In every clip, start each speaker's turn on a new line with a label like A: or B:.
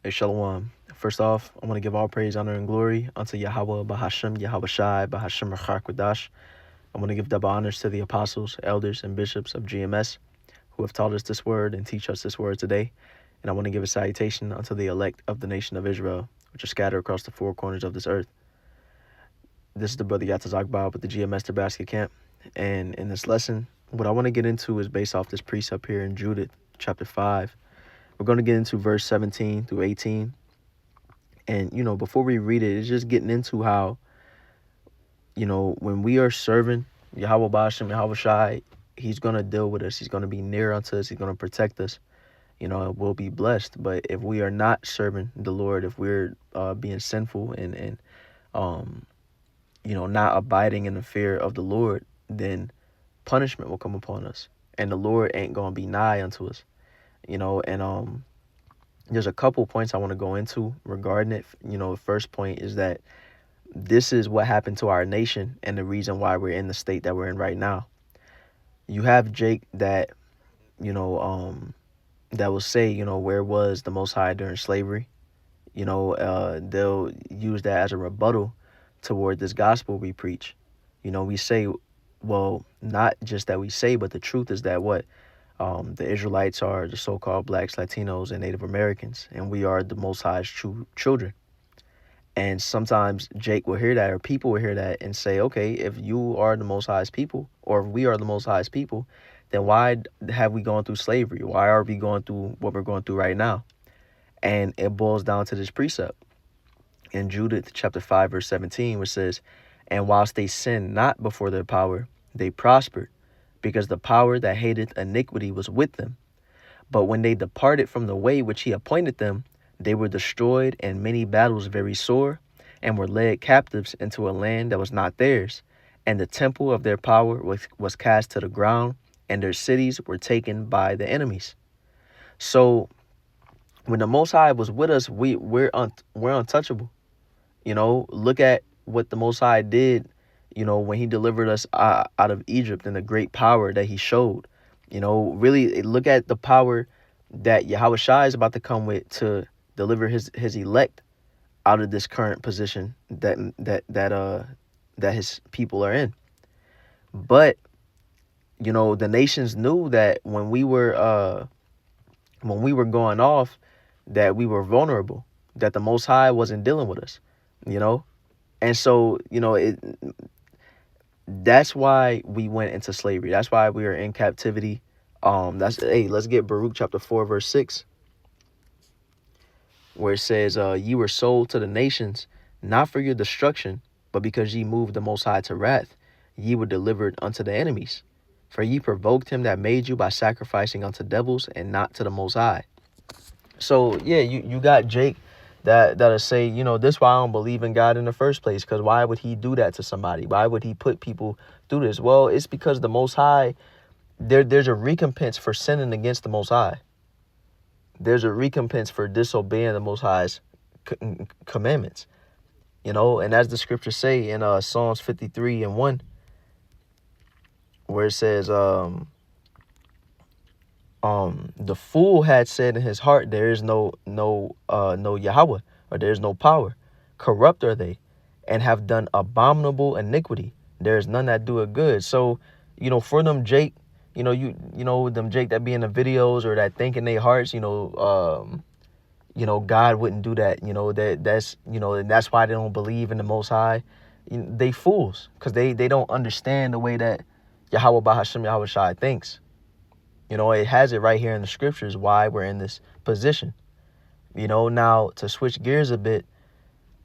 A: Hey, Shalom. First off, I want to give all praise, honor, and glory unto Yahweh, Bahashem, Yahweh Shai, Bahashem Rachak. I want to give double honors to the apostles, elders, and bishops of GMS who have taught us this word and teach us this word today. And I want to give a salutation unto the elect of the nation of Israel, which are scattered across the four corners of this earth. This is the brother Yatazakbal with the GMS Nebraska camp. And in this lesson, what I want to get into is based off this precept here in Judith chapter 5. We're going to get into verse 17 through 18. And, before we read it, it's just getting into how, when we are serving Yahweh Bashem, Yahweh Shai, he's going to deal with us. He's going to be near unto us. He's going to protect us. We'll be blessed. But if we are not serving the Lord, if we're being sinful and not abiding in the fear of the Lord, then punishment will come upon us. And the Lord ain't going to be nigh unto us, and there's a couple points I want to go into regarding it. The first point is that this is what happened to our nation and the reason why we're in the state that we're in right now. You have Jake that, that will say, where was the Most High during slavery? They'll use that as a rebuttal toward this gospel we preach. We say, well, not just that we say, but the truth is that the Israelites are the so-called blacks, Latinos, and Native Americans, and we are the Most High's true children. And sometimes Jake will hear that, or people will hear that and say, okay, if you are the Most High's people, or if we are the Most High's people, then why have we gone through slavery? Why are we going through what we're going through right now? And it boils down to this precept in Judith chapter 5, verse 17, which says, and whilst they sinned not before their power, they prospered, because the power that hateth iniquity was with them. But when they departed from the way which he appointed them, they were destroyed in many battles very sore, and were led captives into a land that was not theirs. And the temple of their power was cast to the ground, and their cities were taken by the enemies. So when the Most High was with us, we're untouchable. Look at what the Most High did, when he delivered us out of Egypt and the great power that he showed. Really look at the power that Yahweh Shai is about to come with to deliver his elect out of this current position that his people are in. But the nations knew that when we were going off, that we were vulnerable, that the Most High wasn't dealing with us, and so that's why we went into slavery. That's why we are in captivity. Let's get Baruch chapter 4, verse 6, where it says, ye were sold to the nations, not for your destruction, but because ye moved the Most High to wrath, ye were delivered unto the enemies. For ye provoked him that made you by sacrificing unto devils and not to the Most High. So, yeah, you got Jake that'll say, this is why I don't believe in God in the first place, because why would he do that to somebody? Why would he put people through this? Well, it's because the Most High, there's a recompense for sinning against the Most High. There's a recompense for disobeying the Most High's commandments, and as the scriptures say in Psalms 53 and 1, where it says, the fool had said in his heart, there is no Yahweh, or there is no power. Corrupt are they, and have done abominable iniquity. There is none that do it good. So, for them Jake, them Jake that be in the videos or that think in their hearts, God wouldn't do that. And that's why they don't believe in the Most High. They fools, because they don't understand the way that Yahweh Bahashem Yahweh Shai thinks. It has it right here in the scriptures why we're in this position. Now to switch gears a bit,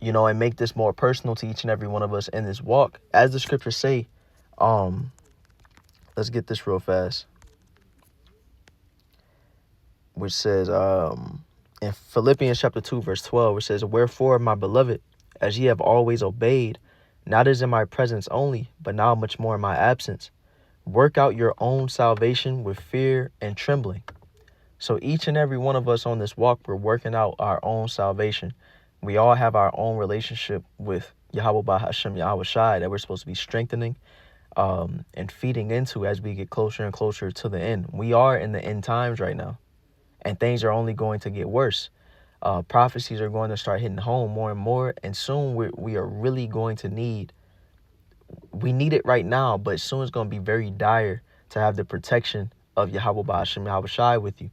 A: and make this more personal to each and every one of us in this walk, as the scriptures say, let's get this real fast, which says in Philippians chapter 2, verse 12, which says, wherefore, my beloved, as ye have always obeyed, not as in my presence only, but now much more in my absence, work out your own salvation with fear and trembling. So each and every one of us on this walk, we're working out our own salvation. We all have our own relationship with Yahweh Bahashem Yahweh Shai that we're supposed to be strengthening and feeding into as we get closer and closer to the end. We are in the end times right now, and things are only going to get worse. Prophecies are going to start hitting home more and more, and soon we are really going to need. We need it right now, but soon it's going to be very dire to have the protection of Yahweh Ba'ashem Yahweh Shai with you.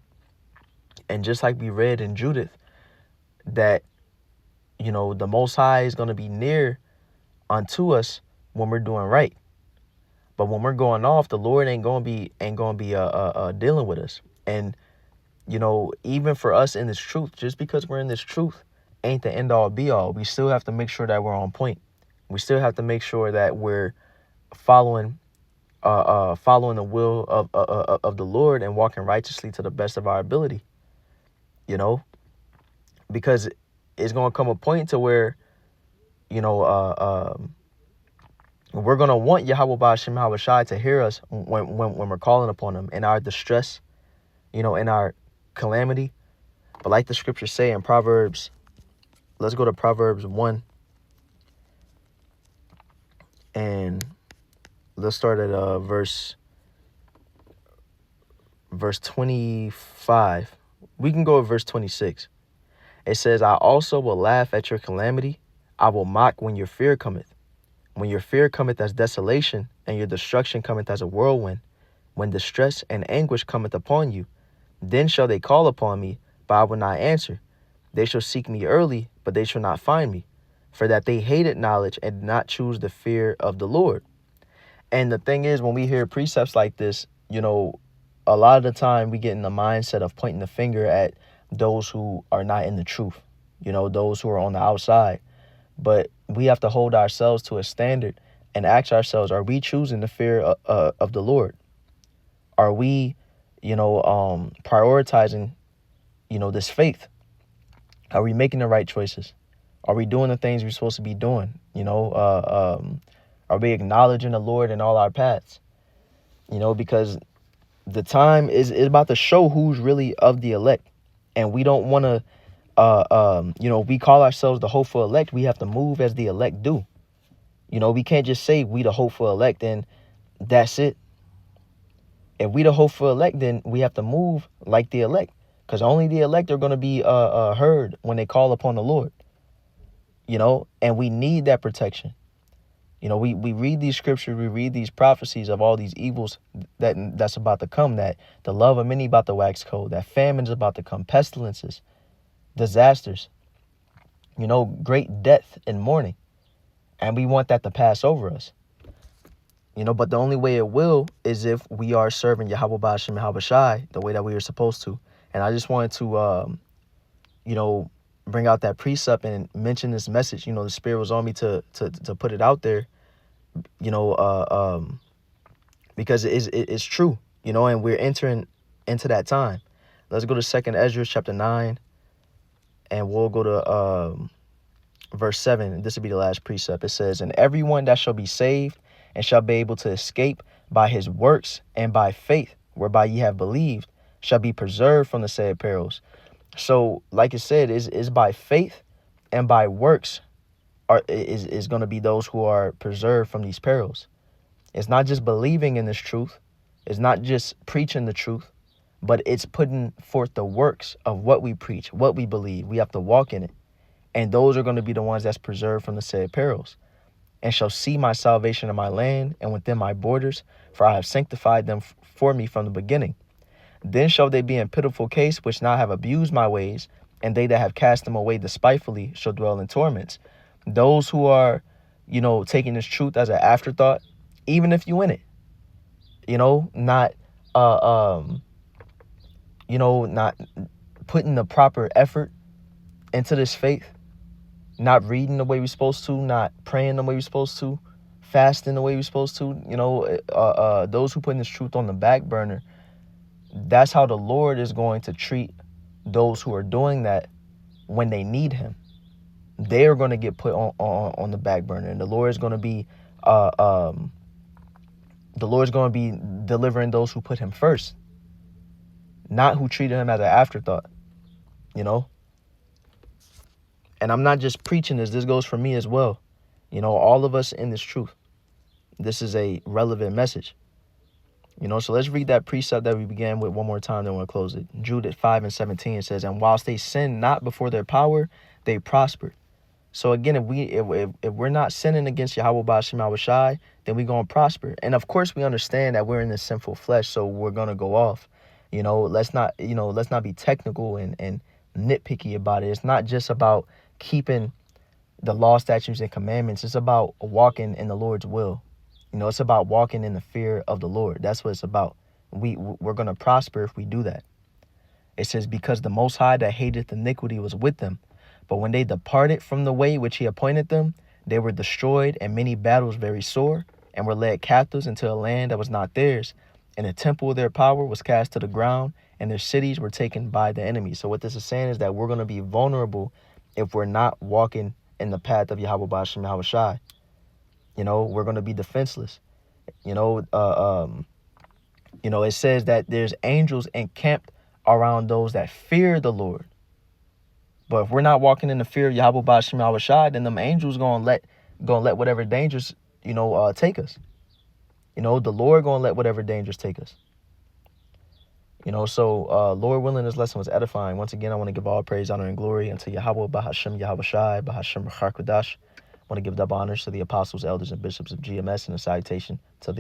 A: And just like we read in Judith, that the Most High is going to be near unto us when we're doing right. But when we're going off, the Lord ain't gonna be dealing with us. And even for us in this truth, just because we're in this truth, ain't the end all be all. We still have to make sure that we're on point. We still have to make sure that we're following the will of the Lord and walking righteously to the best of our ability. Because it's gonna come a point to where we're going to want Yahweh Ba'ashem Yahweh Shai to hear us when we're calling upon him in our distress, in our calamity. But like the scriptures say in Proverbs, let's go to Proverbs 1. And let's start at verse 25. We can go at verse 26. It says, I also will laugh at your calamity. I will mock when your fear cometh. When your fear cometh as desolation, and your destruction cometh as a whirlwind, when distress and anguish cometh upon you, then shall they call upon me, but I will not answer. They shall seek me early, but they shall not find me, for that they hated knowledge and did not choose the fear of the Lord. And the thing is, when we hear precepts like this, a lot of the time we get in the mindset of pointing the finger at those who are not in the truth, those who are on the outside. But we have to hold ourselves to a standard and ask ourselves, are we choosing the fear of the Lord? Are we, prioritizing, this faith? Are we making the right choices? Are we doing the things we're supposed to be doing? Are we acknowledging the Lord in all our paths? Because the time is about to show who's really of the elect. And we don't want to, we call ourselves the hopeful elect. We have to move as the elect do. We can't just say we the hopeful elect and that's it. If we the hopeful elect, then we have to move like the elect, because only the elect are going to be heard when they call upon the Lord. And we need that protection. We read these scriptures, we read these prophecies of all these evils that's about to come, that the love of many about to wax cold, that famine is about to come, pestilences, disasters, great death and mourning. And we want that to pass over us. But the only way it will is if we are serving Yahweh Ba'ashem Yahweh Shai the way that we are supposed to. And I just wanted to, bring out that precept and mention this message. The Spirit was on me to put it out there, because it's true, and we're entering into that time. Let's go to 2nd Ezra chapter 9, and we'll go to verse 7. This will be the last precept. It says, and everyone that shall be saved and shall be able to escape by his works and by faith, whereby ye have believed, shall be preserved from the said perils. So, like it said, is by faith and by works is going to be those who are preserved from these perils. It's not just believing in this truth. It's not just preaching the truth, but it's putting forth the works of what we preach, what we believe. We have to walk in it. And those are going to be the ones that's preserved from the said perils, and shall see my salvation in my land and within my borders, for I have sanctified them for me from the beginning. Then shall they be in pitiful case which now have abused my ways, and they that have cast them away despitefully shall dwell in torments. Those who are, taking this truth as an afterthought, even if you in it, not not putting the proper effort into this faith, not reading the way we're supposed to, not praying the way we're supposed to, fasting the way we're supposed to, those who put this truth on the back burner, that's how the Lord is going to treat those who are doing that when they need him. They are going to get put on the back burner, and the Lord is going to be delivering those who put him first, not who treated him as an afterthought. And I'm not just preaching this goes for me as well. All of us in this truth, this is a relevant message. So let's read that precept that we began with one more time, then we'll close it. Jude 5:17 says, "And whilst they sinned not before their power, they prospered." So again, if we're not sinning against Yahweh Ba'Shem Yahushai, then we're gonna prosper. And of course, we understand that we're in this sinful flesh, so we're gonna go off. Let's not be technical and nitpicky about it. It's not just about keeping the law, statutes, and commandments. It's about walking in the Lord's will. It's about walking in the fear of the Lord. That's what it's about. We're gonna prosper if we do that. It says, because the Most High that hateth iniquity was with them. But when they departed from the way which he appointed them, they were destroyed, and many battles very sore, and were led captives into a land that was not theirs. And the temple of their power was cast to the ground, and their cities were taken by the enemy. So what this is saying is that we're going to be vulnerable if we're not walking in the path of Yahweh Ba'Shem Yahushai. We're going to be defenseless. It says that there's angels encamped around those that fear the Lord. But if we're not walking in the fear of Yahweh Ba'Shem Yahushai, then them angels gonna let whatever dangers take us. The Lord gonna let whatever dangers take us. So Lord willing, this lesson was edifying. Once again, I want to give all praise, honor, and glory unto Yahweh Ba'Shem Yahushai, Ba'Shem Rachar Kodash. I want to give double honors to the apostles, elders, and bishops of GMS, and a salutation to the